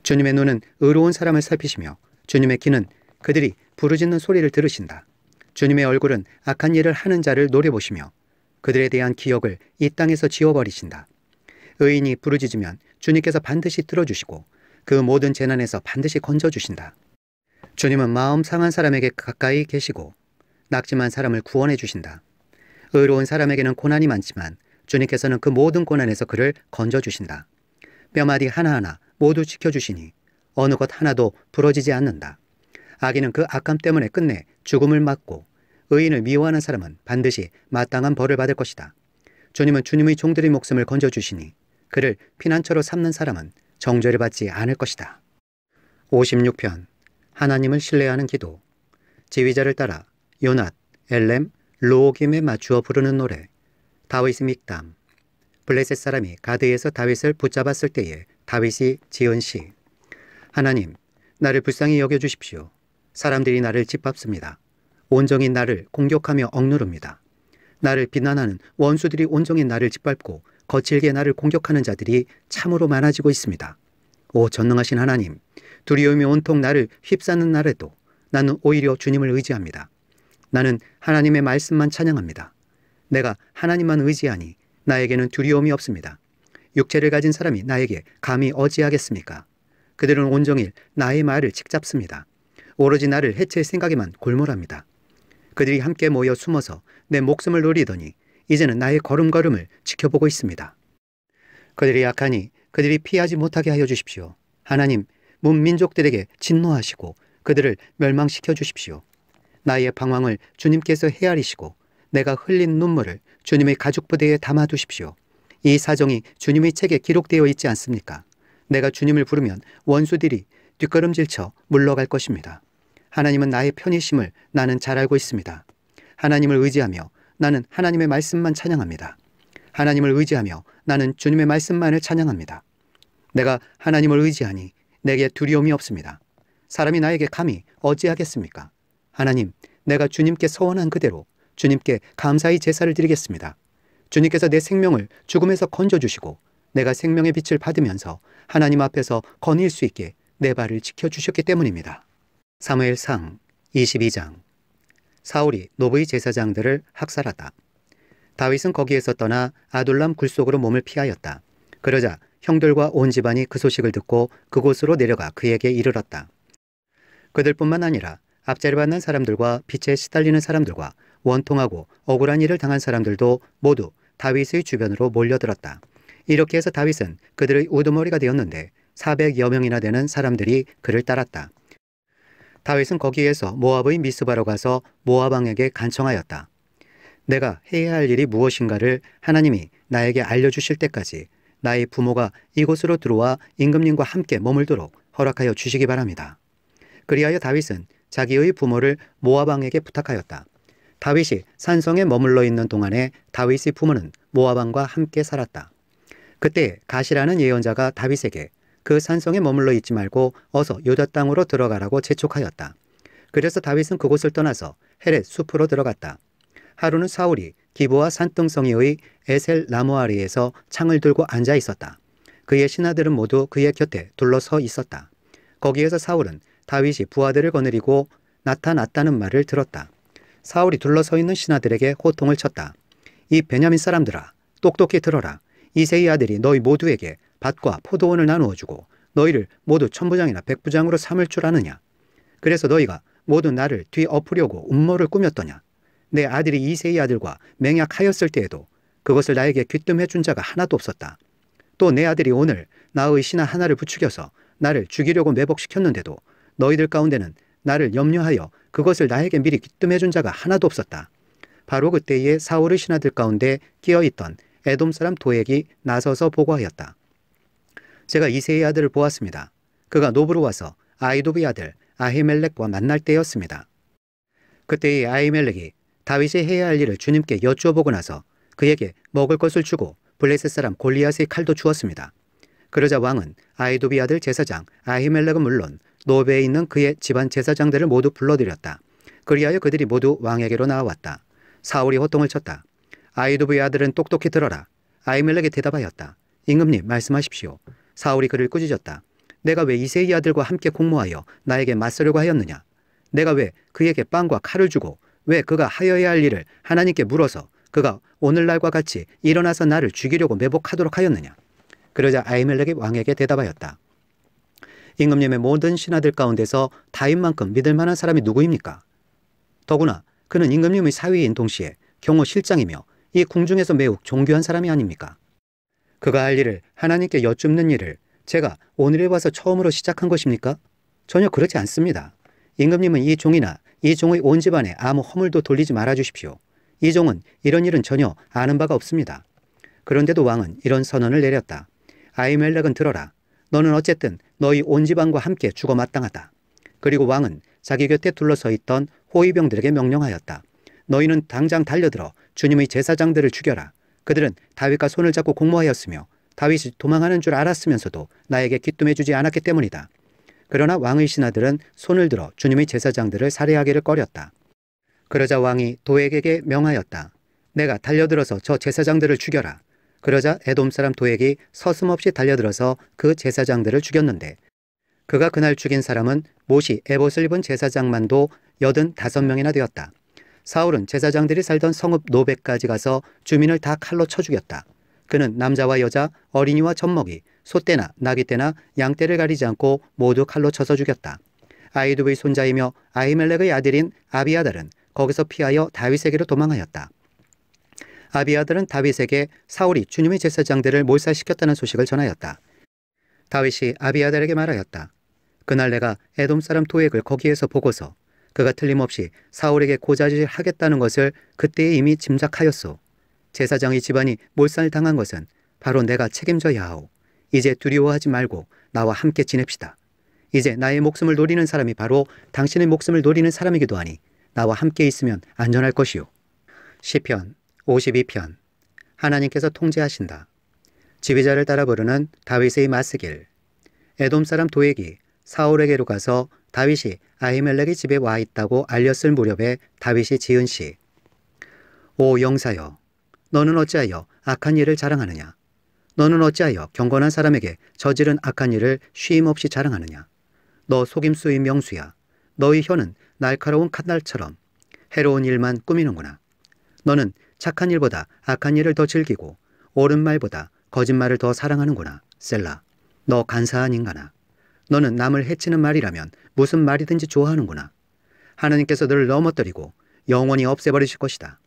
주님의 눈은 의로운 사람을 살피시며 주님의 귀는 그들이 부르짖는 소리를 들으신다. 주님의 얼굴은 악한 일을 하는 자를 노려보시며 그들에 대한 기억을 이 땅에서 지워버리신다. 의인이 부르짖으면 주님께서 반드시 들어주시고 그 모든 재난에서 반드시 건져주신다. 주님은 마음 상한 사람에게 가까이 계시고 낙심한 사람을 구원해 주신다. 의로운 사람에게는 고난이 많지만 주님께서는 그 모든 고난에서 그를 건져주신다. 뼈마디 하나하나 모두 지켜주시니 어느 것 하나도 부러지지 않는다. 악인은 그 악함 때문에 끝내 죽음을 맞고 의인을 미워하는 사람은 반드시 마땅한 벌을 받을 것이다. 주님은 주님의 종들의 목숨을 건져주시니 그를 피난처로 삼는 사람은 정죄를 받지 않을 것이다. 56편 하나님을 신뢰하는 기도. 지휘자를 따라 요낫, 엘렘, 르호김에 맞추어 부르는 노래. 다윗의 믹담. 블레셋 사람이 가드에서 다윗을 붙잡았을 때에 다윗이 지은 시. 하나님, 나를 불쌍히 여겨주십시오. 사람들이 나를 짓밟습니다. 온종일 나를 공격하며 억누릅니다. 나를 비난하는 원수들이 온종일 나를 짓밟고 거칠게 나를 공격하는 자들이 참으로 많아지고 있습니다. 오 전능하신 하나님, 두려움이 온통 나를 휩싸는 날에도 나는 오히려 주님을 의지합니다. 나는 하나님의 말씀만 찬양합니다. 내가 하나님만 의지하니 나에게는 두려움이 없습니다. 육체를 가진 사람이 나에게 감히 어찌하겠습니까? 그들은 온종일 나의 말을 칙잡습니다. 오로지 나를 해칠 생각에만 골몰합니다. 그들이 함께 모여 숨어서 내 목숨을 노리더니 이제는 나의 걸음걸음을 지켜보고 있습니다. 그들이 약하니 그들이 피하지 못하게 하여 주십시오. 하나님, 문민족들에게 진노하시고 그들을 멸망시켜 주십시오. 나의 방황을 주님께서 헤아리시고 내가 흘린 눈물을 주님의 가죽부대에 담아두십시오. 이 사정이 주님의 책에 기록되어 있지 않습니까? 내가 주님을 부르면 원수들이 뒷걸음질쳐 물러갈 것입니다. 하나님은 나의 편이심을 나는 잘 알고 있습니다. 하나님을 의지하며 나는 하나님의 말씀만 찬양합니다. 하나님을 의지하며 나는 주님의 말씀만을 찬양합니다. 내가 하나님을 의지하니 내게 두려움이 없습니다. 사람이 나에게 감히 어찌하겠습니까? 하나님, 내가 주님께 서원한 그대로 주님께 감사의 제사를 드리겠습니다. 주님께서 내 생명을 죽음에서 건져주시고 내가 생명의 빛을 받으면서 하나님 앞에서 거닐 수 있게 내 발을 지켜주셨기 때문입니다. 사무엘상 22장. 사울이 노브의 제사장들을 학살하다. 다윗은 거기에서 떠나 아둘람 굴속으로 몸을 피하였다. 그러자 형들과 온 집안이 그 소식을 듣고 그곳으로 내려가 그에게 이르렀다. 그들뿐만 아니라 압제를 받는 사람들과 빚에 시달리는 사람들과 원통하고 억울한 일을 당한 사람들도 모두 다윗의 주변으로 몰려들었다. 이렇게 해서 다윗은 그들의 우두머리가 되었는데 400여 명이나 되는 사람들이 그를 따랐다. 다윗은 거기에서 모압의 미스바로 가서 모압 왕에게 간청하였다. 내가 해야 할 일이 무엇인가를 하나님이 나에게 알려주실 때까지 나의 부모가 이곳으로 들어와 임금님과 함께 머물도록 허락하여 주시기 바랍니다. 그리하여 다윗은 자기의 부모를 모압 왕에게 부탁하였다. 다윗이 산성에 머물러 있는 동안에 다윗의 부모는 모압 왕과 함께 살았다. 그때 가시라는 예언자가 다윗에게 그 산성에 머물러 있지 말고 어서 유다 땅으로 들어가라고 재촉하였다. 그래서 다윗은 그곳을 떠나서 헤렛 숲으로 들어갔다. 하루는 사울이 기브와 산등성이의 에셀 나무 아래에서 창을 들고 앉아 있었다. 그의 신하들은 모두 그의 곁에 둘러서 있었다. 거기에서 사울은 다윗이 부하들을 거느리고 나타났다는 말을 들었다. 사울이 둘러서 있는 신하들에게 호통을 쳤다. 이 베냐민 사람들아, 똑똑히 들어라. 이새의 아들이 너희 모두에게 밭과 포도원을 나누어 주고 너희를 모두 천부장이나 백부장으로 삼을 줄 아느냐? 그래서 너희가 모두 나를 뒤엎으려고 음모를 꾸몄더냐? 내 아들이 이새의 아들과 맹약하였을 때에도 그것을 나에게 귀뜸해 준 자가 하나도 없었다. 또 내 아들이 오늘 나의 신하 하나를 부추겨서 나를 죽이려고 매복시켰는데도 너희들 가운데는 나를 염려하여 그것을 나에게 미리 귀뜸해 준 자가 하나도 없었다. 바로 그때에 사울의 신하들 가운데 끼어있던 에돔 사람 도액이 나서서 보고하였다. 제가 이새의 아들을 보았습니다. 그가 노브로 와서 아이도브의 아들 아히멜렉과 만날 때였습니다. 그때의 아히멜렉이 다윗이 해야 할 일을 주님께 여쭈어보고 나서 그에게 먹을 것을 주고 블레셋 사람 골리앗의 칼도 주었습니다. 그러자 왕은 아이도브의 아들 제사장 아히멜렉은 물론 노베에 있는 그의 집안 제사장들을 모두 불러들였다. 그리하여 그들이 모두 왕에게로 나와왔다. 사울이 호통을 쳤다. 아이도브의 아들은 똑똑히 들어라. 아히멜렉이 대답하였다. 임금님 말씀하십시오. 사울이 그를 꾸짖었다. 내가 왜 이새의 아들과 함께 공모하여 나에게 맞서려고 하였느냐? 내가 왜 그에게 빵과 칼을 주고 왜 그가 하여야 할 일을 하나님께 물어서 그가 오늘날과 같이 일어나서 나를 죽이려고 매복하도록 하였느냐? 그러자 아히멜렉이 왕에게 대답하였다. 임금님의 모든 신하들 가운데서 다윗만큼 믿을 만한 사람이 누구입니까? 더구나 그는 임금님의 사위인 동시에 경호 실장이며 이 궁중에서 매우 존귀한 사람이 아닙니까? 그가 할 일을 하나님께 여쭙는 일을 제가 오늘에 와서 처음으로 시작한 것입니까? 전혀 그렇지 않습니다. 임금님은 이 종이나 이 종의 온 집안에 아무 허물도 돌리지 말아 주십시오. 이 종은 이런 일은 전혀 아는 바가 없습니다. 그런데도 왕은 이런 선언을 내렸다. 아히멜렉은 들어라. 너는 어쨌든 너희 온 집안과 함께 죽어 마땅하다. 그리고 왕은 자기 곁에 둘러서 있던 호위병들에게 명령하였다. 너희는 당장 달려들어 주님의 제사장들을 죽여라. 그들은 다윗과 손을 잡고 공모하였으며 다윗이 도망하는 줄 알았으면서도 나에게 귀뜸해주지 않았기 때문이다. 그러나 왕의 신하들은 손을 들어 주님의 제사장들을 살해하기를 꺼렸다. 그러자 왕이 도액에게 명하였다. 내가 달려들어서 저 제사장들을 죽여라. 그러자 에돔 사람 도액이 서슴없이 달려들어서 그 제사장들을 죽였는데 그가 그날 죽인 사람은 못이 에봇을 입은 제사장만도 85명이나 되었다. 사울은 제사장들이 살던 성읍 노백까지 가서 주민을 다 칼로 쳐 죽였다. 그는 남자와 여자, 어린이와 젖먹이, 소떼나 나귀떼나 양떼를 가리지 않고 모두 칼로 쳐서 죽였다. 아히두의 손자이며 아히멜렉의 아들인 아비아달은 거기서 피하여 다윗에게로 도망하였다. 아비아달은 다윗에게 사울이 주님의 제사장들을 몰살시켰다는 소식을 전하였다. 다윗이 아비아달에게 말하였다. 그날 내가 에돔 사람 도액을 거기에서 보고서 그가 틀림없이 사울에게 고자질 하겠다는 것을 그때에 이미 짐작하였소. 제사장의 집안이 몰살당한 것은 바로 내가 책임져야 하오. 이제 두려워하지 말고 나와 함께 지냅시다. 이제 나의 목숨을 노리는 사람이 바로 당신의 목숨을 노리는 사람이기도 하니 나와 함께 있으면 안전할 것이오. 시편 52편. 하나님께서 통제하신다. 지휘자를 따라 부르는 다윗의 마스길. 에돔 사람 도액이 사울에게로 가서 다윗이 아히멜렉의 집에 와 있다고 알렸을 무렵에 다윗이 지은 시. 오 영사여, 너는 어찌하여 악한 일을 자랑하느냐? 너는 어찌하여 경건한 사람에게 저지른 악한 일을 쉼없이 자랑하느냐? 너 속임수의 명수야. 너의 혀는 날카로운 칼날처럼 해로운 일만 꾸미는구나. 너는 착한 일보다 악한 일을 더 즐기고 옳은 말보다 거짓말을 더 사랑하는구나. 셀라. 너 간사한 인간아. 너는 남을 해치는 말이라면 무슨 말이든지 좋아하는구나. 하나님께서 너를 넘어뜨리고 영원히 없애버리실 것이다.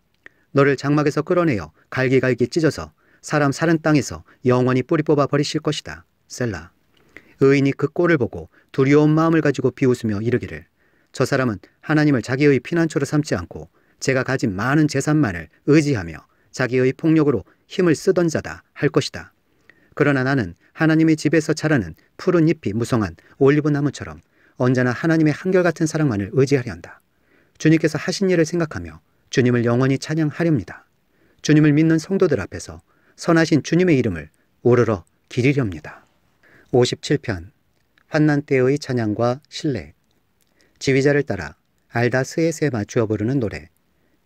너를 장막에서 끌어내어 갈기갈기 찢어서 사람 사는 땅에서 영원히 뿌리 뽑아 버리실 것이다. 셀라. 의인이 그 꼴을 보고 두려운 마음을 가지고 비웃으며 이르기를 저 사람은 하나님을 자기의 피난처로 삼지 않고 제가 가진 많은 재산만을 의지하며 자기의 폭력으로 힘을 쓰던 자다 할 것이다. 그러나 나는 하나님의 집에서 자라는 푸른 잎이 무성한 올리브 나무처럼 언제나 하나님의 한결같은 사랑만을 의지하려 한다. 주님께서 하신 일을 생각하며 주님을 영원히 찬양하렵니다. 주님을 믿는 성도들 앞에서 선하신 주님의 이름을 우러러 기리렵니다. 57편. 환난 때의 찬양과 신뢰. 지휘자를 따라 알다스엣에 맞추어 부르는 노래.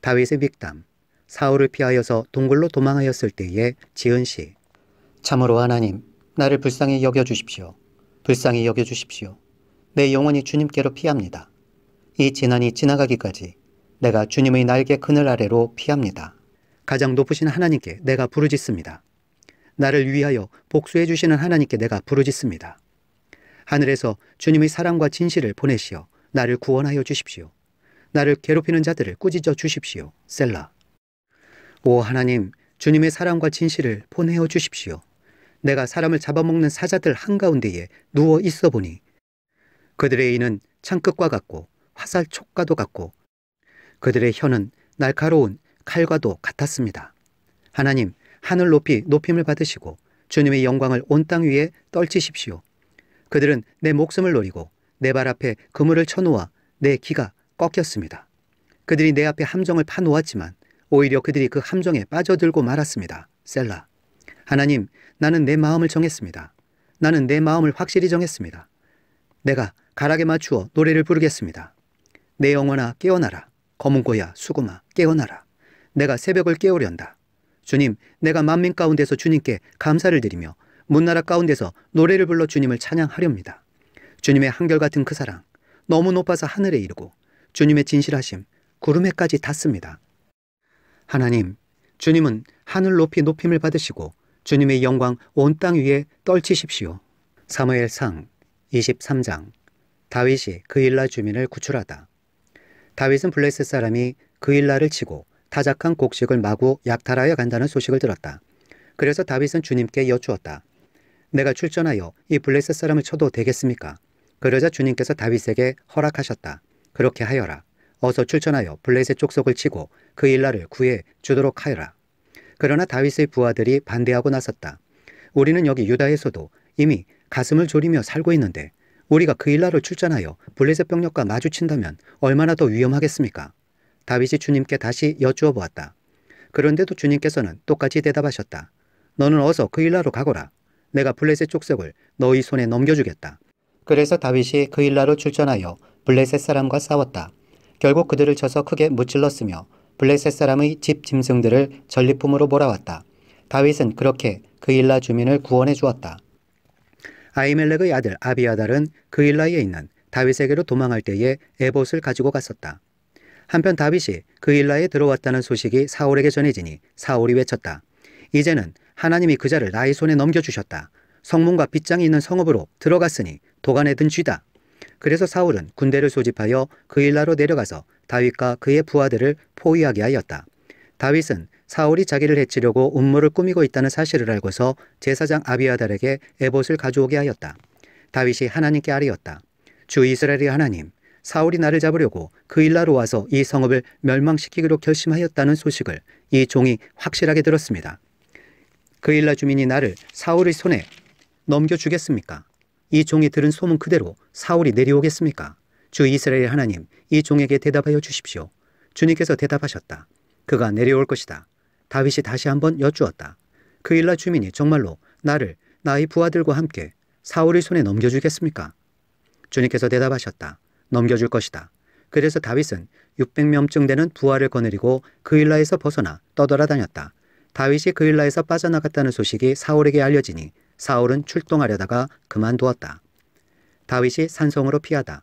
다윗의 믹담. 사울을 피하여서 동굴로 도망하였을 때에 지은 시. 참으로 하나님, 나를 불쌍히 여겨주십시오. 불쌍히 여겨주십시오. 내 영혼이 주님께로 피합니다. 이 지난이 지나가기까지 내가 주님의 날개 그늘 아래로 피합니다. 가장 높으신 하나님께 내가 부르짖습니다. 나를 위하여 복수해 주시는 하나님께 내가 부르짖습니다. 하늘에서 주님의 사랑과 진실을 보내시어 나를 구원하여 주십시오. 나를 괴롭히는 자들을 꾸짖어 주십시오. 셀라. 오 하나님, 주님의 사랑과 진실을 보내어 주십시오. 내가 사람을 잡아먹는 사자들 한가운데에 누워 있어 보니 그들의 이는 창끝과 같고 화살 촉과도 같고 그들의 혀는 날카로운 칼과도 같았습니다. 하나님, 하늘 높이 높임을 받으시고 주님의 영광을 온 땅 위에 떨치십시오. 그들은 내 목숨을 노리고 내 발 앞에 그물을 쳐놓아 내 기가 꺾였습니다. 그들이 내 앞에 함정을 파놓았지만 오히려 그들이 그 함정에 빠져들고 말았습니다. 셀라. 하나님, 나는 내 마음을 정했습니다. 나는 내 마음을 확실히 정했습니다. 내가 가락에 맞추어 노래를 부르겠습니다. 내 영혼아 깨어나라. 검은고야 수구마 깨어나라. 내가 새벽을 깨우련다. 주님, 내가 만민 가운데서 주님께 감사를 드리며 문나라 가운데서 노래를 불러 주님을 찬양하렵니다. 주님의 한결같은 그 사랑, 너무 높아서 하늘에 이르고 주님의 진실하심, 구름에까지 닿습니다. 하나님, 주님은 하늘 높이 높임을 받으시고 주님의 영광 온 땅 위에 떨치십시오. 사무엘상 23장. 다윗이 그일라 주민을 구출하다. 다윗은 블레셋 사람이 그일라를 치고 타작한 곡식을 마구 약탈하여 간다는 소식을 들었다. 그래서 다윗은 주님께 여쭈었다. 내가 출전하여 이 블레셋 사람을 쳐도 되겠습니까? 그러자 주님께서 다윗에게 허락하셨다. 그렇게 하여라. 어서 출전하여 블레셋 족속을 치고 그 일날을 구해 주도록 하여라. 그러나 다윗의 부하들이 반대하고 나섰다. 우리는 여기 유다에서도 이미 가슴을 졸이며 살고 있는데 우리가 그 일날을 출전하여 블레셋 병력과 마주친다면 얼마나 더 위험하겠습니까? 다윗이 주님께 다시 여쭈어 보았다. 그런데도 주님께서는 똑같이 대답하셨다. 너는 어서 그 일나로 가거라. 내가 블레셋 족속을 너희 손에 넘겨주겠다. 그래서 다윗이 그 일나로 출전하여 블레셋 사람과 싸웠다. 결국 그들을 쳐서 크게 무찔렀으며 블레셋 사람의 집 짐승들을 전리품으로 몰아왔다. 다윗은 그렇게 그 일나 주민을 구원해 주었다. 아히멜렉의 아들 아비아달은 그 일나에 있는 다윗에게로 도망할 때에 에봇을 가지고 갔었다. 한편 다윗이 그 일나에 들어왔다는 소식이 사울에게 전해지니 사울이 외쳤다. 이제는 하나님이 그 자를 나의 손에 넘겨주셨다. 성문과 빗장이 있는 성읍으로 들어갔으니 도간에 든 쥐다. 그래서 사울은 군대를 소집하여 그 일나로 내려가서 다윗과 그의 부하들을 포위하게 하였다. 다윗은 사울이 자기를 해치려고 음모를 꾸미고 있다는 사실을 알고서 제사장 아비아달에게 에봇을 가져오게 하였다. 다윗이 하나님께 아뢰었다. 주 이스라엘의 하나님, 사울이 나를 잡으려고 그 일나로 와서 이 성읍을 멸망시키기로 결심하였다는 소식을 이 종이 확실하게 들었습니다. 그 일나 주민이 나를 사울의 손에 넘겨주겠습니까? 이 종이 들은 소문 그대로 사울이 내려오겠습니까? 주 이스라엘의 하나님, 이 종에게 대답하여 주십시오. 주님께서 대답하셨다. 그가 내려올 것이다. 다윗이 다시 한번 여쭈었다. 그 일나 주민이 정말로 나를 나의 부하들과 함께 사울의 손에 넘겨주겠습니까? 주님께서 대답하셨다. 넘겨줄 것이다. 그래서 다윗은 600명쯤 되는 부하를 거느리고 그 일나에서 벗어나 떠돌아다녔다. 다윗이 그 일나에서 빠져나갔다는 소식이 사울에게 알려지니 사울은 출동하려다가 그만두었다. 다윗이 산성으로 피하다.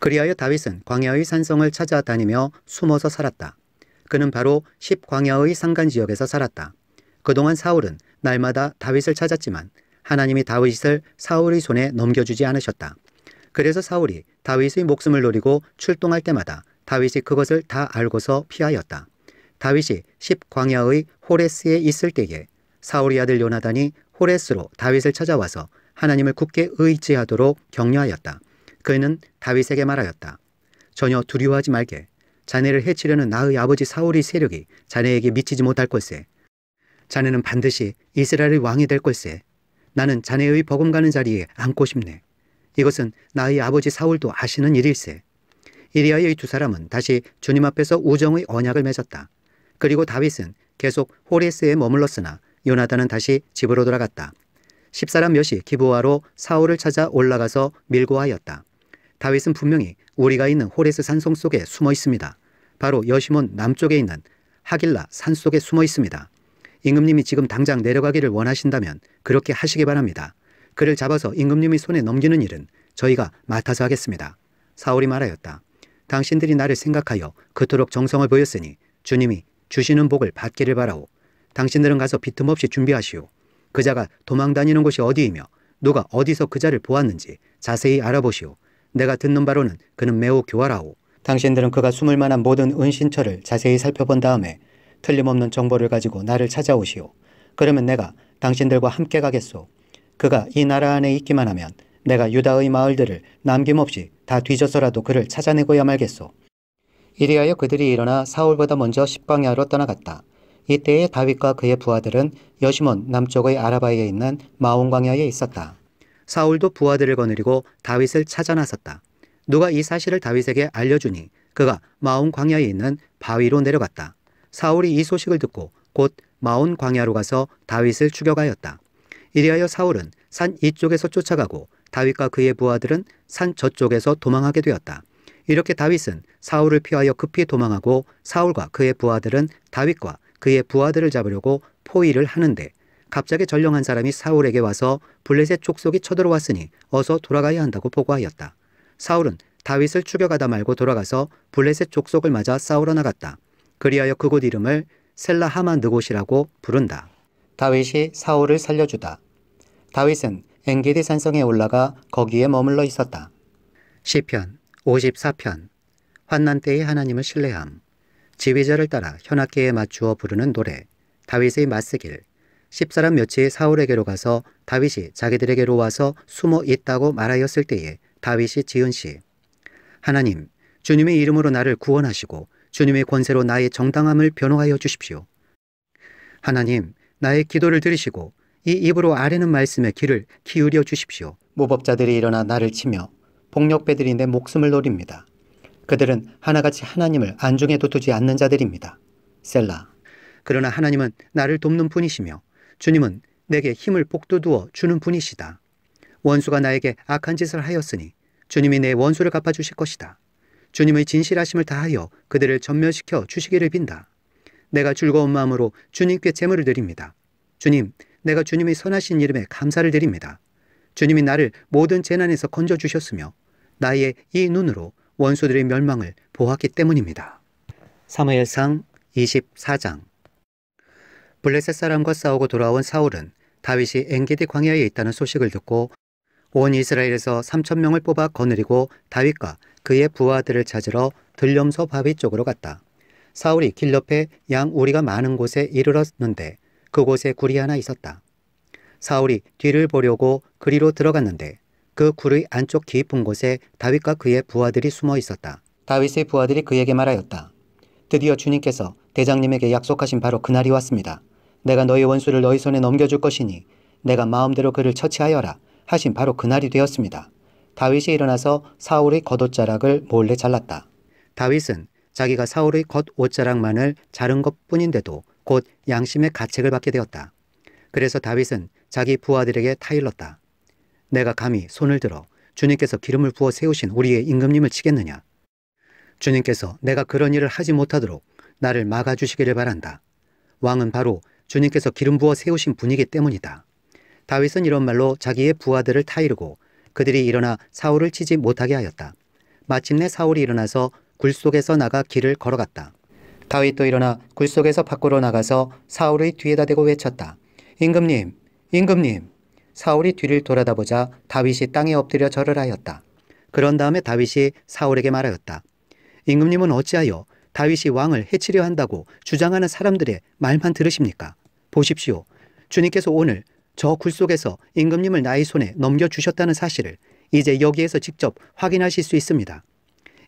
그리하여 다윗은 광야의 산성을 찾아다니며 숨어서 살았다. 그는 바로 10광야의 산간지역에서 살았다. 그동안 사울은 날마다 다윗을 찾았지만 하나님이 다윗을 사울의 손에 넘겨주지 않으셨다. 그래서 사울이 다윗의 목숨을 노리고 출동할 때마다 다윗이 그것을 다 알고서 피하였다. 다윗이 10광야의 호레스에 있을 때에 사울의 아들 요나단이 호레스로 다윗을 찾아와서 하나님을 굳게 의지하도록 격려하였다. 그는 다윗에게 말하였다. 전혀 두려워하지 말게. 자네를 해치려는 나의 아버지 사울의 세력이 자네에게 미치지 못할 걸세. 자네는 반드시 이스라엘의 왕이 될 걸세. 나는 자네의 버금가는 자리에 앉고 싶네. 이것은 나의 아버지 사울도 아시는 일일세. 이리하여 이 두 사람은 다시 주님 앞에서 우정의 언약을 맺었다. 그리고 다윗은 계속 호레스에 머물렀으나 요나단은 다시 집으로 돌아갔다. 10사람 몇이 기브아로 사울을 찾아 올라가서 밀고하였다. 다윗은 분명히 우리가 있는 호레스 산성 속에 숨어 있습니다. 바로 여시몬 남쪽에 있는 하길라 산 속에 숨어 있습니다. 임금님이 지금 당장 내려가기를 원하신다면 그렇게 하시기 바랍니다. 그를 잡아서 임금님의 손에 넘기는 일은 저희가 맡아서 하겠습니다. 사울이 말하였다. 당신들이 나를 생각하여 그토록 정성을 보였으니 주님이 주시는 복을 받기를 바라오. 당신들은 가서 빈틈없이 준비하시오. 그자가 도망다니는 곳이 어디이며 누가 어디서 그자를 보았는지 자세히 알아보시오. 내가 듣는 바로는 그는 매우 교활하오. 당신들은 그가 숨을 만한 모든 은신처를 자세히 살펴본 다음에 틀림없는 정보를 가지고 나를 찾아오시오. 그러면 내가 당신들과 함께 가겠소. 그가 이 나라 안에 있기만 하면 내가 유다의 마을들을 남김없이 다 뒤져서라도 그를 찾아내고야 말겠소. 이리하여 그들이 일어나 사울보다 먼저 10광야로 떠나갔다. 이때에 다윗과 그의 부하들은 여시몬 남쪽의 아라바에 있는 마온 광야에 있었다. 사울도 부하들을 거느리고 다윗을 찾아 나섰다. 누가 이 사실을 다윗에게 알려주니 그가 마온 광야에 있는 바위로 내려갔다. 사울이 이 소식을 듣고 곧 마온 광야로 가서 다윗을 추격하였다. 이리하여 사울은 산 이쪽에서 쫓아가고 다윗과 그의 부하들은 산 저쪽에서 도망하게 되었다. 이렇게 다윗은 사울을 피하여 급히 도망하고 사울과 그의 부하들은 다윗과 그의 부하들을 잡으려고 포위를 하는데 갑자기 전령한 사람이 사울에게 와서 블레셋 족속이 쳐들어왔으니 어서 돌아가야 한다고 보고하였다. 사울은 다윗을 추격하다 말고 돌아가서 블레셋 족속을 맞아 싸우러 나갔다. 그리하여 그곳 이름을 셀라하마 느곳이라고 부른다. 다윗이 사울을 살려주다. 다윗은 엔게디 산성에 올라가 거기에 머물러 있었다. 시편 54편. 환난 때에 하나님을 신뢰함. 지휘자를 따라 현악기에 맞추어 부르는 노래. 다윗의 맞세길. 10사람 몇이 사울에게로 가서 다윗이 자기들에게로 와서 숨어 있다고 말하였을 때에 다윗이 지은시 하나님, 주님의 이름으로 나를 구원하시고 주님의 권세로 나의 정당함을 변호하여 주십시오. 하나님, 나의 기도를 들으시고 이 입으로 아뢰는 말씀에 귀를 기울여 주십시오. 무법자들이 일어나 나를 치며 폭력배들이 내 목숨을 노립니다. 그들은 하나같이 하나님을 안중에 두지 않는 자들입니다. 셀라. 그러나 하나님은 나를 돕는 분이시며 주님은 내게 힘을 북돋우어 주는 분이시다. 원수가 나에게 악한 짓을 하였으니 주님이 내 원수를 갚아주실 것이다. 주님의 진실하심을 다하여 그들을 전멸시켜 주시기를 빈다. 내가 즐거운 마음으로 주님께 제물을 드립니다. 주님, 내가 주님의 선하신 이름에 감사를 드립니다. 주님이 나를 모든 재난에서 건져주셨으며 나의 이 눈으로 원수들의 멸망을 보았기 때문입니다. 사무엘상 24장. 블레셋 사람과 싸우고 돌아온 사울은 다윗이 엔게디 광야에 있다는 소식을 듣고 온 이스라엘에서 3,000명을 뽑아 거느리고 다윗과 그의 부하들을 찾으러 들렴소 바위 쪽으로 갔다. 사울이 길 옆에 양 우리가 많은 곳에 이르렀는데 그곳에 굴이 하나 있었다. 사울이 뒤를 보려고 그리로 들어갔는데 그 굴의 안쪽 깊은 곳에 다윗과 그의 부하들이 숨어 있었다. 다윗의 부하들이 그에게 말하였다. 드디어 주님께서 대장님에게 약속하신 바로 그날이 왔습니다. 내가 너희 원수를 너희 손에 넘겨줄 것이니 내가 마음대로 그를 처치하여라 하신 바로 그날이 되었습니다. 다윗이 일어나서 사울의 겉옷자락을 몰래 잘랐다. 다윗은 자기가 사울의 겉옷자락만을 자른 것뿐인데도 곧 양심의 가책을 받게 되었다. 그래서 다윗은 자기 부하들에게 타일렀다. 내가 감히 손을 들어 주님께서 기름을 부어 세우신 우리의 임금님을 치겠느냐. 주님께서 내가 그런 일을 하지 못하도록 나를 막아주시기를 바란다. 왕은 바로 주님께서 기름 부어 세우신 분이기 때문이다. 다윗은 이런 말로 자기의 부하들을 타이르고 그들이 일어나 사울을 치지 못하게 하였다. 마침내 사울이 일어나서 굴 속에서 나가 길을 걸어갔다. 다윗도 일어나 굴 속에서 밖으로 나가서 사울의 뒤에다 대고 외쳤다. 임금님, 임금님. 사울이 뒤를 돌아다보자 다윗이 땅에 엎드려 절을 하였다. 그런 다음에 다윗이 사울에게 말하였다. 임금님은 어찌하여 다윗이 왕을 해치려 한다고 주장하는 사람들의 말만 들으십니까? 보십시오. 주님께서 오늘 저 굴 속에서 임금님을 나의 손에 넘겨주셨다는 사실을 이제 여기에서 직접 확인하실 수 있습니다.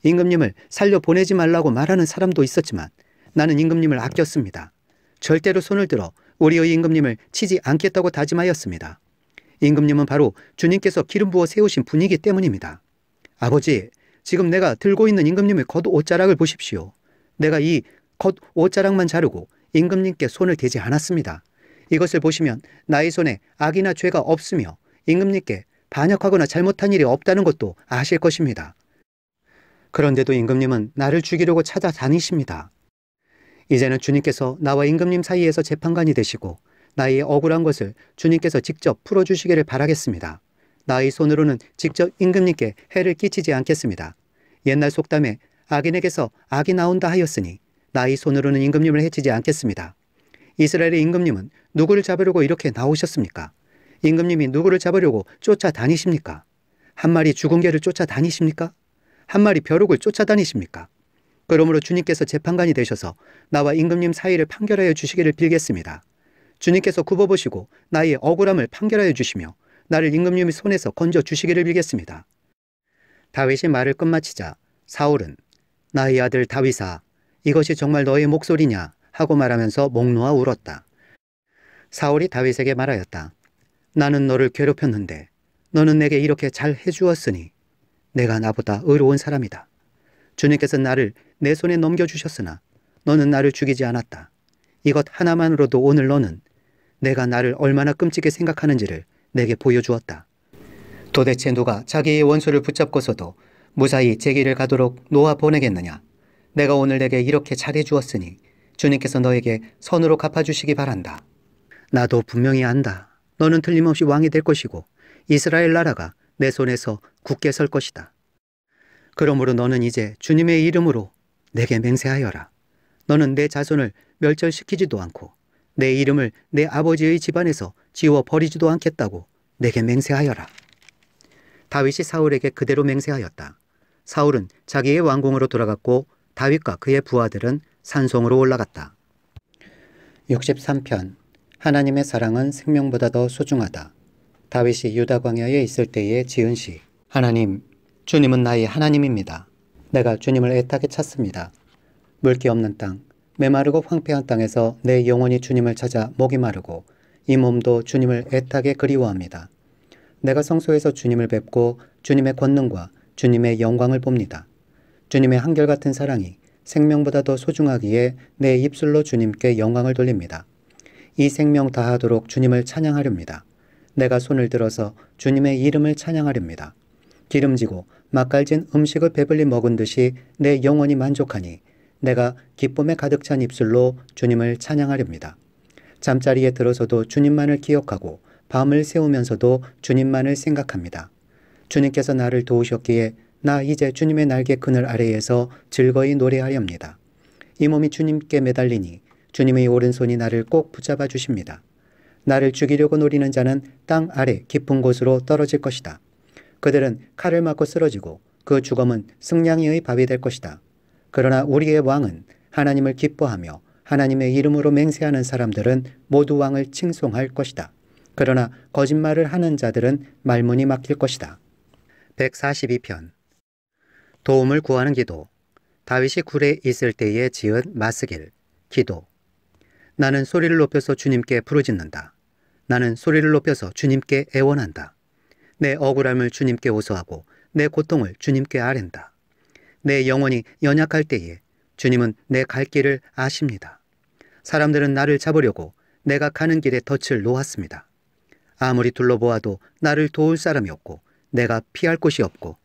임금님을 살려보내지 말라고 말하는 사람도 있었지만 나는 임금님을 아꼈습니다. 절대로 손을 들어 우리의 임금님을 치지 않겠다고 다짐하였습니다. 임금님은 바로 주님께서 기름 부어 세우신 분이기 때문입니다. 아버지, 지금 내가 들고 있는 임금님의 겉옷자락을 보십시오. 내가 이 겉옷자락만 자르고 임금님께 손을 대지 않았습니다. 이것을 보시면 나의 손에 악이나 죄가 없으며 임금님께 반역하거나 잘못한 일이 없다는 것도 아실 것입니다. 그런데도 임금님은 나를 죽이려고 찾아다니십니다. 이제는 주님께서 나와 임금님 사이에서 재판관이 되시고 나의 억울한 것을 주님께서 직접 풀어주시기를 바라겠습니다. 나의 손으로는 직접 임금님께 해를 끼치지 않겠습니다. 옛날 속담에 악인에게서 악이 나온다 하였으니 나의 손으로는 임금님을 해치지 않겠습니다. 이스라엘의 임금님은 누구를 잡으려고 이렇게 나오셨습니까? 임금님이 누구를 잡으려고 쫓아다니십니까? 한 마리 죽은 개를 쫓아다니십니까? 한 마리 벼룩을 쫓아다니십니까? 그러므로 주님께서 재판관이 되셔서 나와 임금님 사이를 판결하여 주시기를 빌겠습니다. 주님께서 굽어보시고 나의 억울함을 판결하여 주시며 나를 임금님의 손에서 건져 주시기를 빌겠습니다. 다윗이 말을 끝마치자 사울은 나의 아들 다윗아, 이것이 정말 너의 목소리냐 하고 말하면서 목 놓아 울었다. 사울이 다윗에게 말하였다. 나는 너를 괴롭혔는데 너는 내게 이렇게 잘 해주었으니 내가 나보다 의로운 사람이다. 주님께서 나를 내 손에 넘겨주셨으나 너는 나를 죽이지 않았다. 이것 하나만으로도 오늘 너는 내가 나를 얼마나 끔찍게 생각하는지를 내게 보여주었다. 도대체 누가 자기의 원수를 붙잡고서도 무사히 제 길을 가도록 놓아 보내겠느냐. 내가 오늘 내게 이렇게 잘해주었으니 주님께서 너에게 선으로 갚아주시기 바란다. 나도 분명히 안다. 너는 틀림없이 왕이 될 것이고 이스라엘 나라가 내 손에서 굳게 설 것이다. 그러므로 너는 이제 주님의 이름으로 내게 맹세하여라. 너는 내 자손을 멸절시키지도 않고 내 이름을 내 아버지의 집안에서 지워버리지도 않겠다고 내게 맹세하여라. 다윗이 사울에게 그대로 맹세하였다. 사울은 자기의 왕궁으로 돌아갔고 다윗과 그의 부하들은 산성으로 올라갔다. 63편. 하나님의 사랑은 생명보다 더 소중하다. 다윗이 유다 광야에 있을 때에 지은 시. 하나님, 주님은 나의 하나님입니다. 내가 주님을 애타게 찾습니다. 물기 없는 땅, 메마르고 황폐한 땅에서 내 영혼이 주님을 찾아 목이 마르고 이 몸도 주님을 애타게 그리워합니다. 내가 성소에서 주님을 뵙고 주님의 권능과 주님의 영광을 봅니다. 주님의 한결같은 사랑이 생명보다 더 소중하기에 내 입술로 주님께 영광을 돌립니다. 이 생명 다하도록 주님을 찬양하렵니다. 내가 손을 들어서 주님의 이름을 찬양하렵니다. 기름지고 맛깔진 음식을 배불리 먹은 듯이 내 영혼이 만족하니 내가 기쁨에 가득 찬 입술로 주님을 찬양하렵니다. 잠자리에 들어서도 주님만을 기억하고 밤을 새우면서도 주님만을 생각합니다. 주님께서 나를 도우셨기에 나 이제 주님의 날개 그늘 아래에서 즐거이 노래하렵니다. 이 몸이 주님께 매달리니 주님의 오른손이 나를 꼭 붙잡아 주십니다. 나를 죽이려고 노리는 자는 땅 아래 깊은 곳으로 떨어질 것이다. 그들은 칼을 맞고 쓰러지고 그 죽음은 승냥이의 밥이 될 것이다. 그러나 우리의 왕은 하나님을 기뻐하며 하나님의 이름으로 맹세하는 사람들은 모두 왕을 칭송할 것이다. 그러나 거짓말을 하는 자들은 말문이 막힐 것이다. 142편. 도움을 구하는 기도. 다윗이 굴에 있을 때에 지은 마스길. 기도. 나는 소리를 높여서 주님께 부르짖는다. 나는 소리를 높여서 주님께 애원한다. 내 억울함을 주님께 호소하고 내 고통을 주님께 아랜다. 내 영혼이 연약할 때에 주님은 내 갈 길을 아십니다. 사람들은 나를 잡으려고 내가 가는 길에 덫을 놓았습니다. 아무리 둘러보아도 나를 도울 사람이 없고 내가 피할 곳이 없고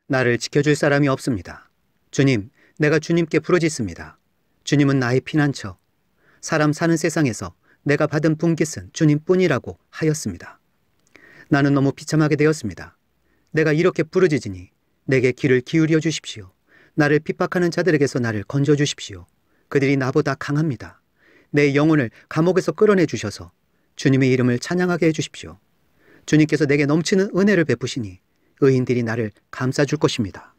나를 지켜줄 사람이 없습니다. 주님, 내가 주님께 부르짖습니다. 주님은 나의 피난처. 사람 사는 세상에서 내가 받은 분깃은 주님뿐이라고 하였습니다. 나는 너무 비참하게 되었습니다. 내가 이렇게 부르짖으니 내게 귀를 기울여 주십시오. 나를 핍박하는 자들에게서 나를 건져 주십시오. 그들이 나보다 강합니다. 내 영혼을 감옥에서 끌어내 주셔서 주님의 이름을 찬양하게 해주십시오. 주님께서 내게 넘치는 은혜를 베푸시니 의인들이 나를 감싸줄 것입니다.